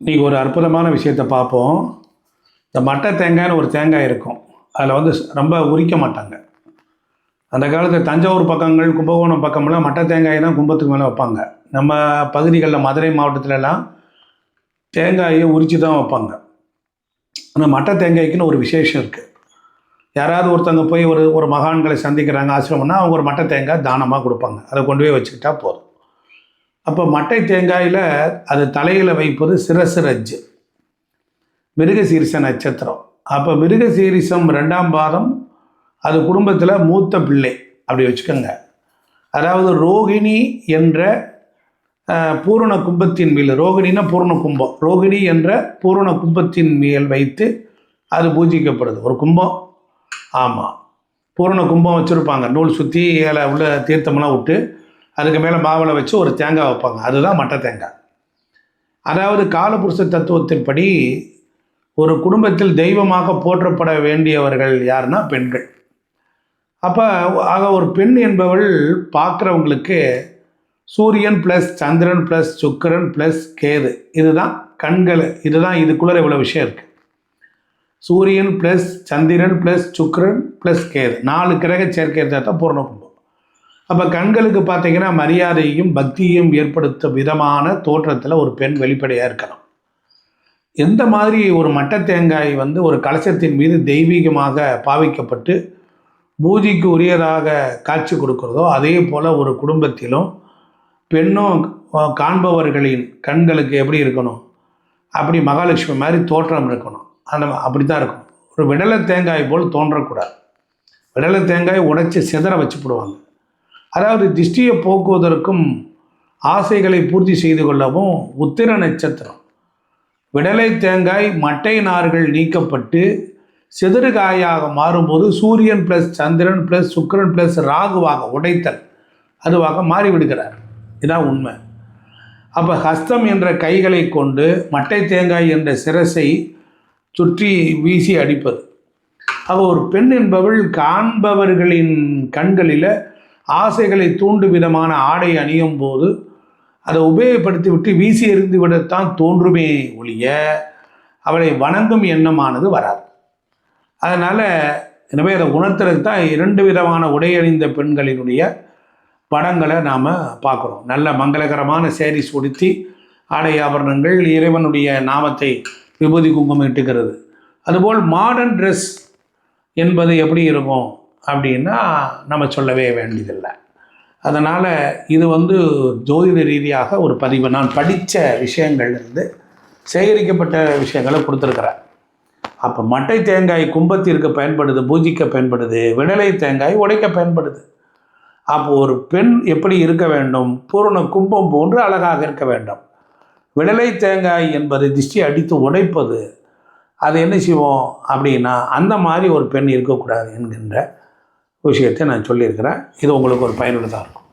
இன்றைக்கி ஒரு அற்புதமான விஷயத்தை பார்ப்போம். இந்த மட்டை தேங்காய்னு ஒரு தேங்காய் இருக்கும். அதில் வந்து ரொம்ப உரிக்க மாட்டாங்க. அந்த காலத்தில் தஞ்சாவூர் பக்கங்கள், கும்பகோணம் பக்கமெல்லாம் மட்டை தேங்காய் தான் கும்பத்துக்கு மேலே வைப்பாங்க. நம்ம பகுதிகளில் மதுரை மாவட்டத்திலலாம் தேங்காயை உரித்து தான் வைப்பாங்க. ஆனால் மட்டை தேங்காய்க்குன்னு ஒரு விசேஷம் இருக்குது. யாராவது ஒருத்தவங்க போய் ஒரு மகான்களை சந்திக்கிறாங்க ஆசிரமம்னா, அவங்க ஒரு மட்டை தேங்காய் தானமாக கொடுப்பாங்க. அதை கொண்டு போய் வச்சுக்கிட்டா போதும். அப்போ மட்டை தேங்காயில் அது தலையில் வைப்பது சிரசு ரஜ்ஜு, மிருகசீரிஷ நட்சத்திரம். அப்போ மிருகசீரிஷம் 2ஆம் பாதம், அது குடும்பத்தில் மூத்த பிள்ளை அப்படி வச்சுக்கோங்க. அதாவது ரோகிணி என்ற பூரண கும்பத்தின் மேல், ரோகிணின்னா பூரண கும்பம், ரோகிணி என்ற பூரண கும்பத்தின் மேல் வைத்து அது பூஜிக்கப்படுது. ஒரு கும்பம், ஆமாம், பூரண கும்பம் வச்சுருப்பாங்க. நூல் சுற்றி அதில் உள்ள தீர்த்தமெல்லாம் விட்டு அதுக்கு மேலே மாவளை வச்சு ஒரு தேங்காய் வைப்பாங்க. அதுதான் மட்டை தேங்காய். அதாவது காலபுருஷ தத்துவத்தின்படி ஒரு குடும்பத்தில் தெய்வமாக போற்றப்பட வேண்டியவர்கள் யாருன்னா பெண்கள். அப்போ ஆக ஒரு பெண் என்பவள் பார்க்குறவங்களுக்கு சூரியன் ப்ளஸ் சந்திரன் ப்ளஸ் சுக்கிரன் ப்ளஸ் கேது, இதுதான் கண்கள். இதுக்குள்ளே இவ்வளோ விஷயம் இருக்குது. சூரியன் ப்ளஸ் சந்திரன் ப்ளஸ் சுக்கிரன் ப்ளஸ் கேது, 4 கிரக சேர்க்கை இருந்தால் தான் பூர்ண கும்பம். அப்போ கண்களுக்கு பார்த்திங்கன்னா மரியாதையும் பக்தியும் ஏற்படுத்தும் விதமான தோற்றத்தில் ஒரு பெண் வெளிப்படையாக இருக்கணும். எந்த மாதிரி ஒரு மட்டை தேங்காய் வந்து ஒரு கலசத்தின் மீது தெய்வீகமாக பாவிக்கப்பட்டு பூஜைக்கு உரியதாக காட்சி கொடுக்கிறதோ, அதே போல் ஒரு குடும்பத்திலும் பெண்ணும் காண்பவர்களின் கண்களுக்கு எப்படி இருக்கணும், அப்படி மகாலட்சுமி மாதிரி தோற்றம் இருக்கணும். அப்படி தான் இருக்கணும். ஒரு விடலை தேங்காய் போல் தோன்றக்கூடாது. விடலை தேங்காய் உடைச்சி சிதற வச்சு போடுவாங்க. அதாவது திருஷ்டியை போக்குவதற்கும் ஆசைகளை பூர்த்தி செய்து கொள்ளவும் உத்திர நட்சத்திரம், விடலை தேங்காய் மட்டை நார்கள் நீக்கப்பட்டு சிதறுகாயாக மாறும்போது சூரியன் ப்ளஸ் சந்திரன் ப்ளஸ் சுக்கிரன் ப்ளஸ் ராகுவாக உடைத்தல் அதுவாக மாறிவிடுகிறார். இதான் உண்மை. அப்போ ஹஸ்தம் என்ற கைகளை கொண்டு மட்டை தேங்காய் என்ற சிரசை சுற்றி வீசி அடிப்பது. அப்போ ஒரு பெண் என்பவள் காண்பவர்களின் கண்களில் ஆசைகளை தூண்டும் விதமான ஆடை அணியும் போது அதை உபயோகப்படுத்தி விட்டு வீசி எறிந்து விடத்தான் தோன்றுமே ஒழிய அவளை வணங்கும் எண்ணமானது வராது. அதனால் எனவே அதை உணர்த்துறதுக்கு தான் 2 விதமான உடை அணிந்த பெண்களினுடைய படங்களை நாம் பார்க்குறோம். நல்ல மங்களகரமான சேரீஸ் உடுத்தி ஆடை ஆபரணங்கள், இறைவனுடைய நாமத்தை விபூதி குங்குமம் இட்டுக்கிறது. அதுபோல் மாடர்ன் ட்ரெஸ் என்பது எப்படி இருக்கும் அப்படின்னா நம்ம சொல்லவே வேண்டியதில்லை. அதனால் இது வந்து ஜோதிட ரீதியாக ஒரு பதிவு, நான் படித்த விஷயங்கள்லேருந்து சேகரிக்கப்பட்ட விஷயங்களை கொடுத்துருக்குறேன். அப்போ மட்டை தேங்காய் கும்பத்திற்கு பயன்படுது, பூஜிக்க பயன்படுது. விடலை தேங்காய் உடைக்க பயன்படுது. அப்போ ஒரு பெண் எப்படி இருக்க வேண்டும், பூரண கும்பம் போன்று அழகாக இருக்க வேண்டும். விடலை தேங்காய் என்பது திருஷ்டி அடித்து உடைப்பது. அது என்ன செய்வோம் அப்படின்னா அந்த மாதிரி ஒரு பெண் இருக்கக்கூடாது என்கின்ற விஷயத்தை நான் சொல்லியிருக்கிறேன். இது உங்களுக்கு ஒரு பயனுள்ளதாக இருக்கும்.